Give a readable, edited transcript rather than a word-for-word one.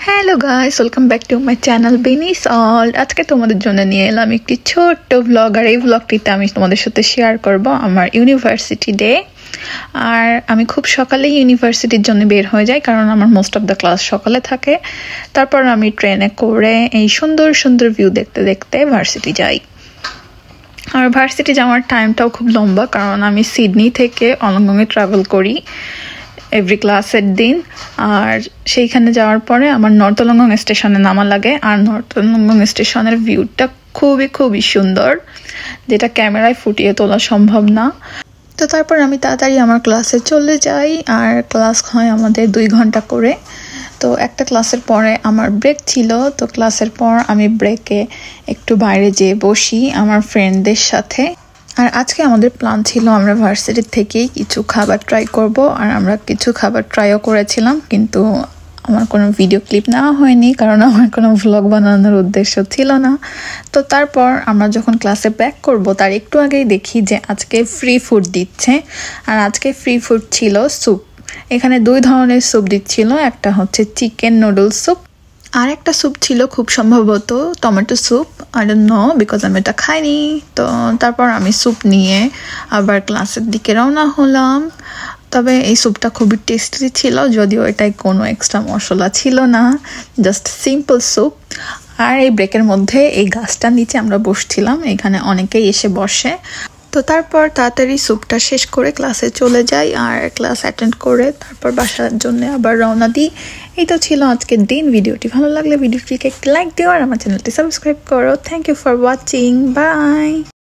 Hello guys, welcome back to my channel বেনিস all. আজকে তোমাদের জন্য নিয়ে এলাম একটি ছোট্ট ব্লগ, আর এই ব্লগটিতে আমি তোমাদের সাথে শেয়ার করব আমার ইউনিভার্সিটি ডে। আর আমি খুব সকালেই ইউনিভার্সিটির জন্য বের হয়ে যাই, কারণ আমার মোস্ট অফ দ্য ক্লাস সকালে থাকে। তারপর আমি ট্রেনে করে এই সুন্দর সুন্দর ভিউ দেখতে দেখতে ভার্সিটি যাই। আর ভার্সিটি যাওয়ার টাইমটাও খুব লম্বা, কারণ আমি সিডনি থেকে অলংগংয়ে ট্রাভেল করি এভরি ক্লাসের দিন। আর সেইখানে যাওয়ার পরে আমার নর্থ অলংগং স্টেশনে নামা লাগে। আর নর্থ অলংগং স্টেশনের ভিউটা খুবই সুন্দর, যেটা ক্যামেরায় ফুটিয়ে তোলা সম্ভব না। তো তারপর আমি তাড়াতাড়ি আমার ক্লাসে চলে যাই, আর ক্লাস হয় আমাদের 2 ঘন্টা করে। তো একটা ক্লাসের পরে আমার ব্রেক ছিল, তো ক্লাসের পর আমি ব্রেকে একটু বাইরে যেয়ে বসি আমার ফ্রেন্ডদের সাথে। আর আজকে আমাদের প্ল্যান ছিল আমরা ভার্সিটির থেকেই কিছু খাবার ট্রাই করব, আর আমরা কিছু খাবার ট্রাইও করেছিলাম, কিন্তু আমার কোনো ভিডিও ক্লিপ নেওয়া হয়নি, কারণ আমার কোনো ভ্লগ বানানোর উদ্দেশ্য ছিল না। তো তারপর আমরা যখন ক্লাসে ব্যাক করব তার একটু আগেই দেখি যে আজকে ফ্রি ফুড দিচ্ছে। আর আজকে ফ্রি ফুড ছিল স্যুপ। এখানে 2 ধরনের স্যুপ দিচ্ছিল, একটা হচ্ছে চিকেন নুডলস স্যুপ, আর একটা স্যুপ ছিল খুব সম্ভবত tomato soup. I don't know, because আমি এটা খাইনি। তো তারপর আমি স্যুপ নিয়ে আবার ক্লাসের দিকে রওনা হলাম। তবে এই স্যুপটা খুবই টেস্টি ছিল, যদিও এটাই কোনো এক্সট্রা মশলা ছিল না, জাস্ট সিম্পল স্যুপ। আর এই ব্রেকের মধ্যে এই গাছটার নিচে আমরা বসছিলাম, এখানে অনেকেই এসে বসে। তো তারপর তাড়াতাড়ি স্যুপটা শেষ করে ক্লাসে চলে যাই, আর ক্লাস অ্যাটেন্ড করে তারপর বাসার জন্য আবার রওনা দিই। এই তো ছিল আজকের দিন। ভিডিওটি ভালো লাগলে ভিডিওটিকে একটি লাইক দিও, আর আমার চ্যানেলটি সাবস্ক্রাইব করো। Thank you for watching, by.